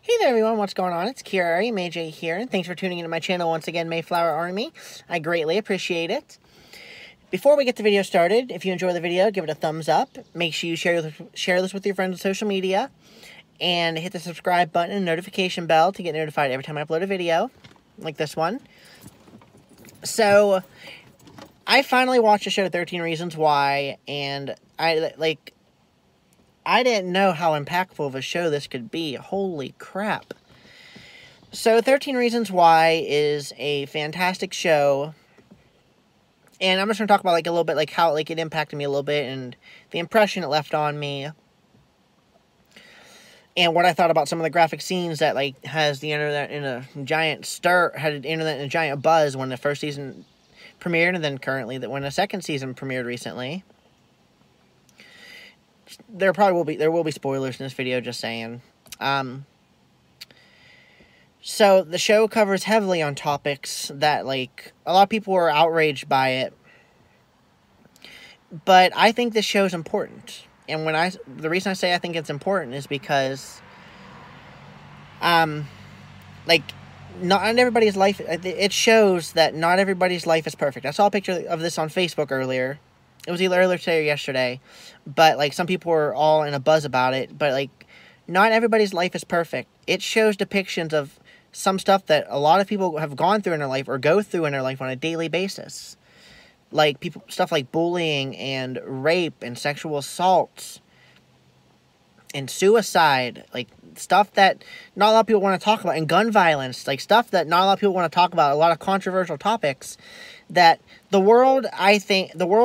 Hey there everyone, what's going on? It's Kira, May here, and thanks for tuning into my channel once again, Mayflower Army. I greatly appreciate it. Before we get the video started, if you enjoy the video, give it a thumbs up. Make sure you share this with your friends on social media, and hit the subscribe button and notification bell to get notified every time I upload a video, like this one. So, I finally watched the show 13 Reasons Why, and I didn't know how impactful of a show this could be. Holy crap. So, 13 Reasons Why is a fantastic show. And I'm just going to talk about, a little bit, how, it impacted me a little bit. And the impression it left on me. And what I thought about some of the graphic scenes that, has the internet in a giant stir. Had the internet in a giant buzz when the first season premiered. And then currently, when the second season premiered recently. There will be spoilers in this video, just saying. So the show covers heavily on topics that, a lot of people were outraged by it. But I think this show is important. And the reason I say I think it's important is because, not everybody's life, it shows that not everybody's life is perfect. I saw a picture of this on Facebook earlier. It was either earlier today or yesterday, but, some people were all in a buzz about it, but, not everybody's life is perfect. It shows depictions of some stuff that a lot of people have gone through in their life or go through in their life on a daily basis. Stuff like bullying and rape and sexual assaults and suicide, stuff that not a lot of people want to talk about, and gun violence, stuff that not a lot of people want to talk about, a lot of controversial topics that the world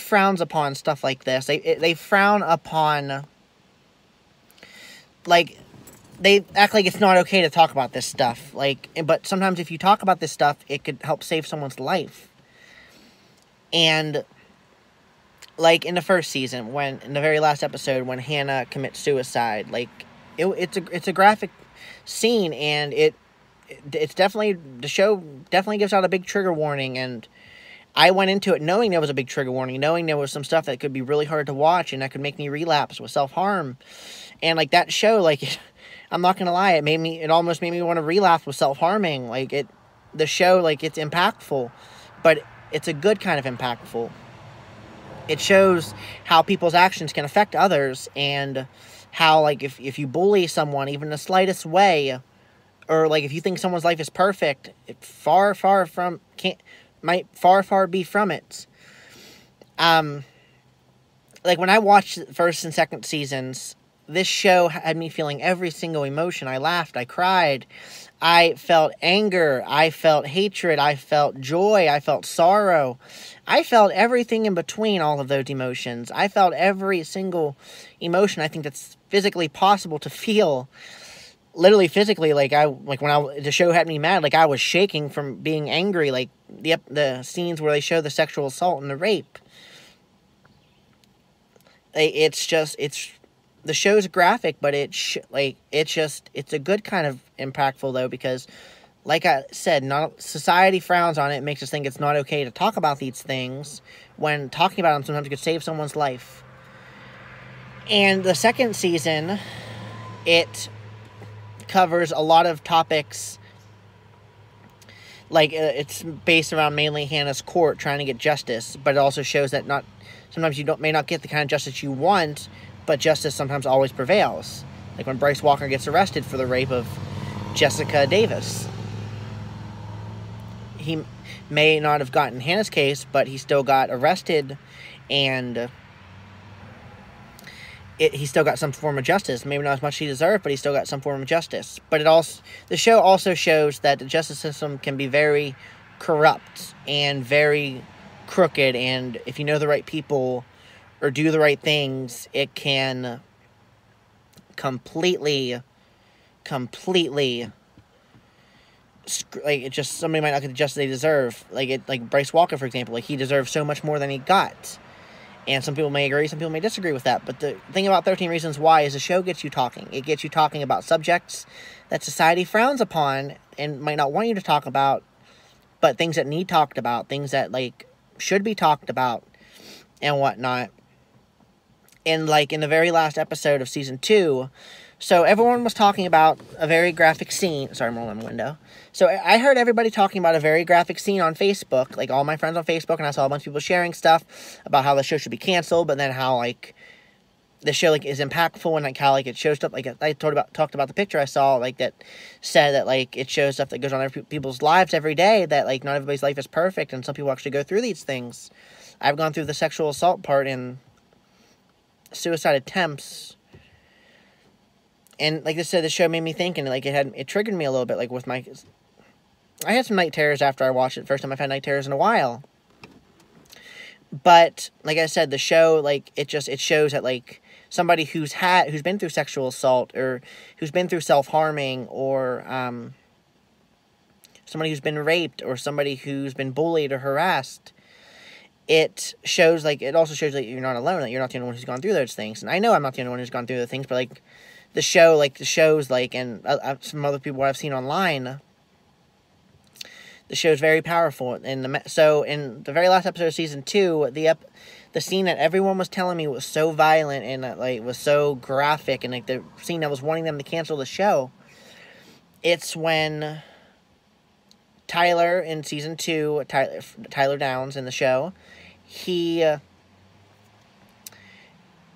frowns upon stuff like this. They frown upon, they act like it's not okay to talk about this stuff. But sometimes if you talk about this stuff, it could help save someone's life. And, in the first season, in the very last episode, when Hannah commits suicide, it's a graphic scene, and it's definitely, the show definitely gives out a big trigger warning, and I went into it knowing there was a big trigger warning, knowing there was some stuff that could be really hard to watch, and that could make me relapse with self-harm, and, that show, I'm not gonna lie, it almost made me want to relapse with self-harming. The show, it's impactful, but it's a good kind of impactful. It shows how people's actions can affect others, and how, if you bully someone, even the slightest way, or, if you think someone's life is perfect, it might far be from it. When I watched the first and second seasons, this show had me feeling every single emotion. I laughed, I cried, I felt anger, I felt hatred, I felt joy, I felt sorrow. I felt everything in between all of those emotions. I felt every single emotion I think that's physically possible to feel. Literally physically, the show had me mad, I was shaking from being angry, the scenes where they show the sexual assault and the rape. The show's graphic, but it's a good kind of impactful, though, because, like I said, society frowns on it, makes us think it's not okay to talk about these things, when talking about them sometimes could save someone's life. And the second season, it covers a lot of topics, it's based around mainly Hannah's court trying to get justice, but it also shows that sometimes you may not get the kind of justice you want, but justice sometimes always prevails. When Bryce Walker gets arrested for the rape of Jessica Davis. He may not have gotten Hannah's case, but he still got arrested, and he still got some form of justice. Maybe not as much as he deserved, but he still got some form of justice. But the show also shows that the justice system can be very corrupt and very crooked, and if you know the right people or do the right things, it can completely, somebody might not get the justice they deserve. Bryce Walker, for example, he deserves so much more than he got. And some people may agree, some people may disagree with that. But the thing about 13 Reasons Why is the show gets you talking. It gets you talking about subjects that society frowns upon and might not want you to talk about, but things that need talked about, things that, should be talked about and whatnot. And, in the very last episode of Season 2, So everyone was talking about a very graphic scene. Sorry, I'm rolling my window. So I heard everybody talking about a very graphic scene on Facebook, like all my friends on Facebook, and I saw a bunch of people sharing stuff about how the show should be canceled, but then how, like, the show, like, is impactful, and, like, how, like, it shows stuff, like, I talked about the picture I saw, like, that said that, like, it shows stuff that goes on in people's lives every day, that, like, not everybody's life is perfect, and some people actually go through these things. I've gone through the sexual assault part and suicide attempts. And, like I said, the show made me think, and, like, it triggered me a little bit, like, with my... I had some night terrors after I watched it. First time I've had night terrors in a while. But, like I said, the show, like, it shows that, like, somebody who's been through sexual assault, or who's been through self-harming, or, somebody who's been raped, or somebody who's been bullied or harassed, it also shows, like, you're not alone, that you're not the only one who's gone through those things. And I know I'm not the only one who's gone through the things, but, like, the shows, like, and some other people I've seen online, the show is very powerful. So in the very last episode of season 2, the scene that everyone was telling me was so violent and, like, was so graphic, and, like, the scene that was wanting them to cancel the show, it's when Tyler in season 2, Tyler Downs in the show, he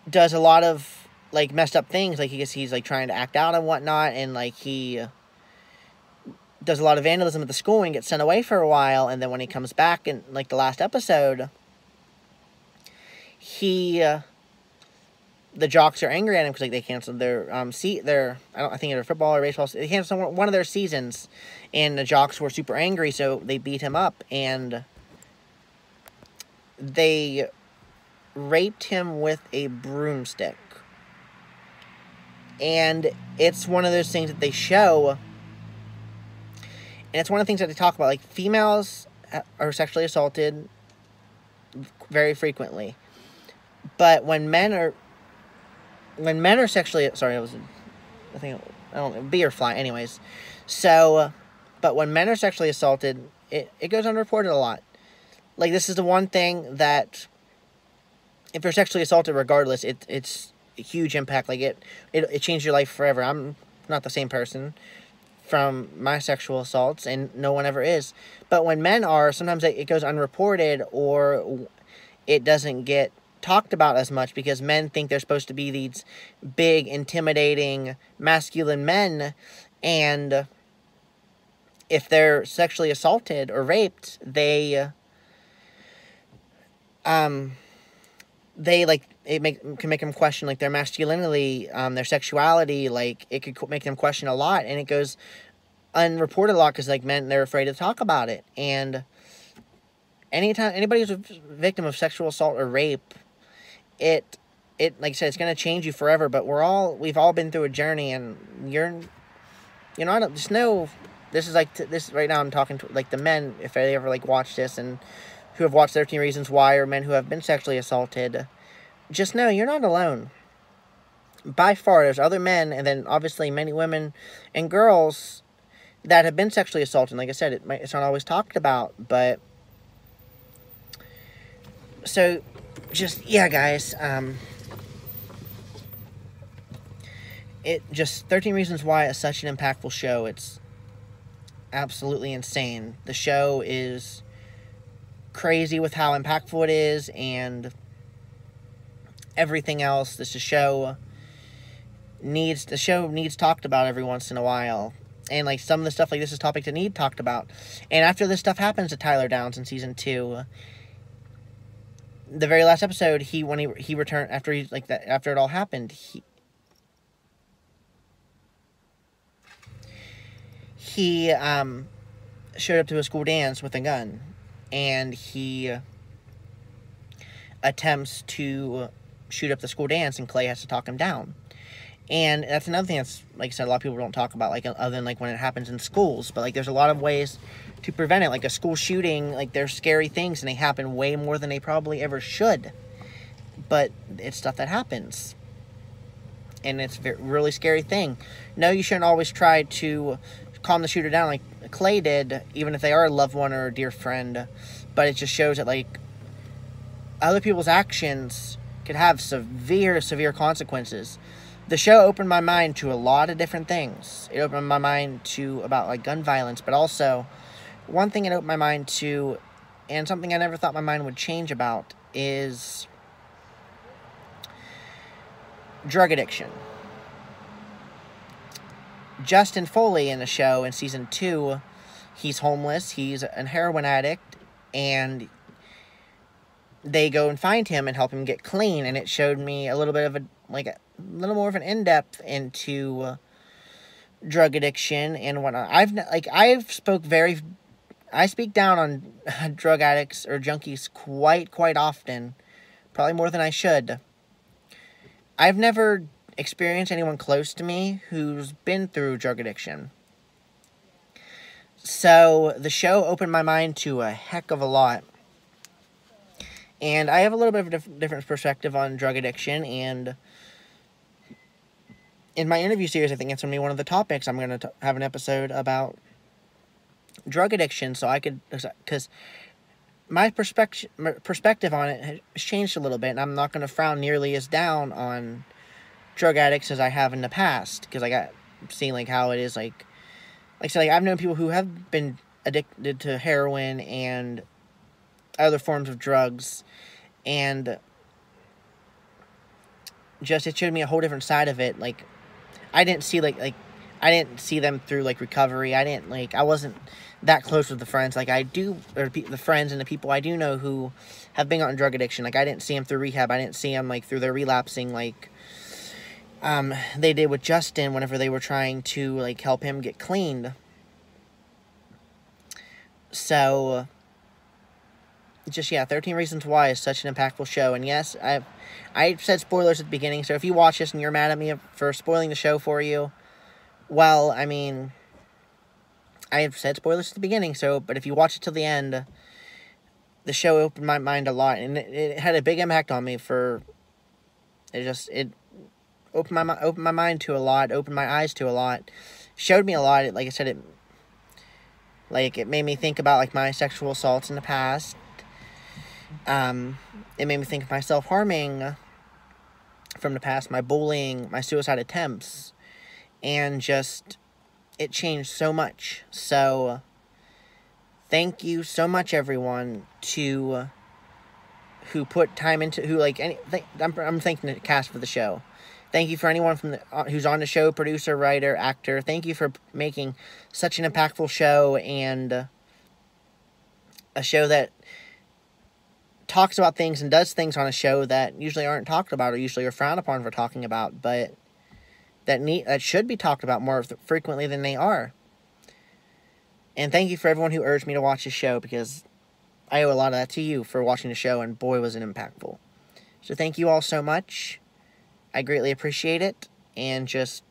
does a lot of, like, messed up things. Like, he's like, trying to act out and whatnot, and, like, he does a lot of vandalism at the school and gets sent away for a while, and then when he comes back in, like, the last episode, the jocks are angry at him because, like, they canceled their, I think either football or baseball, they canceled one of their seasons, and the jocks were super angry, so they beat him up, and they raped him with a broomstick. And it's one of those things that they show, and it's one of the things that they talk about. Like, females are sexually assaulted very frequently, but when men are sexually, bee or fly, anyways. So, but when men are sexually assaulted, it goes unreported a lot. Like, this is the one thing that, if you're sexually assaulted, regardless, it's a huge impact. Like, it changed your life forever. I'm not the same person from my sexual assaults, and no one ever is. But when men are, sometimes it goes unreported, or it doesn't get talked about as much, because men think they're supposed to be these big, intimidating, masculine men, and if they're sexually assaulted or raped, they like, can make them question, like, their masculinity, their sexuality. Like, it could make them question a lot, and it goes unreported a lot because, like, men, they're afraid to talk about it. And anytime anybody who's a victim of sexual assault or rape, it like I said, it's going to change you forever. But we've all been through a journey, and I don't just know. This is like this right now. I'm talking to, like, the men, if they ever, like, watch this, and who have watched 13 Reasons Why, or men who have been sexually assaulted. Just know you're not alone. By far, there's other men, and then obviously many women and girls that have been sexually assaulted. Like I said, it's not always talked about, but so just, yeah, guys, it just 13 Reasons Why is such an impactful show. It's absolutely insane. The show is crazy with how impactful it is, and everything else. The show needs talked about every once in a while, and, like, some of the stuff like this is topic to need talked about. And after this stuff happens to Tyler Downs in season 2, the very last episode, when he returned after it all happened, he showed up to a school dance with a gun, and he attempts to shoot up the school dance, and Clay has to talk him down. And that's another thing that's, like I said, a lot of people don't talk about, like, other than, like, when it happens in schools. But, like, there's a lot of ways to prevent it. Like, a school shooting, like, they're scary things, and they happen way more than they probably ever should. But it's stuff that happens, and it's a really scary thing. No, you shouldn't always try to calm the shooter down like Clay did, even if they are a loved one or a dear friend. But it just shows that, like, other people's actions could have severe consequences. the show opened my mind to a lot of different things. It opened my mind to about like gun violence, but also one thing it opened my mind to, and something I never thought my mind would change about, is drug addiction. Justin Foley in the show in season 2, he's homeless, he's a heroin addict, and they go and find him and help him get clean, and it showed me a little bit of a little more of an in-depth into drug addiction and whatnot. I speak down on drug addicts or junkies quite often, probably more than I should. I've never experienced anyone close to me who's been through drug addiction. So the show opened my mind to a heck of a lot. And I have a little bit of a different perspective on drug addiction, and in my interview series, I think it's going to be one of the topics. I'm going to have an episode about drug addiction, so I could, because my perspective on it has changed a little bit, and I'm not going to frown nearly as down on drug addicts as I have in the past, because I got seeing like how it is like I said, like I've known people who have been addicted to heroin and other forms of drugs, and just it showed me a whole different side of it. Like I didn't see I didn't see them through like recovery. I wasn't that close with the friends like I do, or the friends and the people I do know who have been on drug addiction. Like I didn't see them through rehab. I didn't see them like through their relapsing like they did with Justin whenever they were trying to like help him get cleaned. So just 13 Reasons Why is such an impactful show. And yes, I said spoilers at the beginning, so if you watch this and you're mad at me for spoiling the show for you, well, I mean, I have said spoilers at the beginning, but if you watch it till the end, the show opened my mind a lot, and it had a big impact on me. It opened my mind to a lot, opened my eyes to a lot, showed me a lot. Like I said, it made me think about like my sexual assaults in the past. It made me think of my self-harming from the past, my bullying, my suicide attempts, and just it changed so much. So thank you so much, everyone, who put time into I'm thanking the cast for the show. Thank you for anyone who's on the show, producer, writer, actor. Thank you for making such an impactful show, and a show that talks about things and does things on a show that usually aren't talked about or usually are frowned upon for talking about, but that should be talked about more frequently than they are. And thank you for everyone who urged me to watch this show, because I owe a lot of that to you for watching the show, and boy was it impactful. So thank you all so much. I greatly appreciate it, and just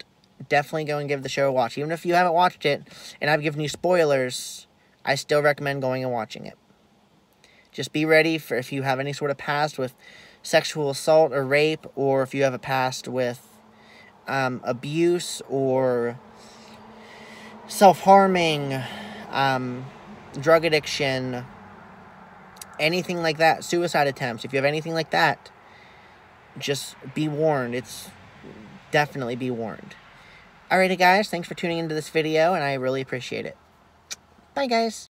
definitely go and give the show a watch. Even if you haven't watched it and I've given you spoilers, I still recommend going and watching it. Just be ready for if you have any sort of past with sexual assault or rape, or if you have a past with abuse or self-harming, drug addiction, anything like that, suicide attempts. If you have anything like that, just be warned. Definitely be warned. Alrighty, guys, thanks for tuning into this video, and I really appreciate it. Bye, guys.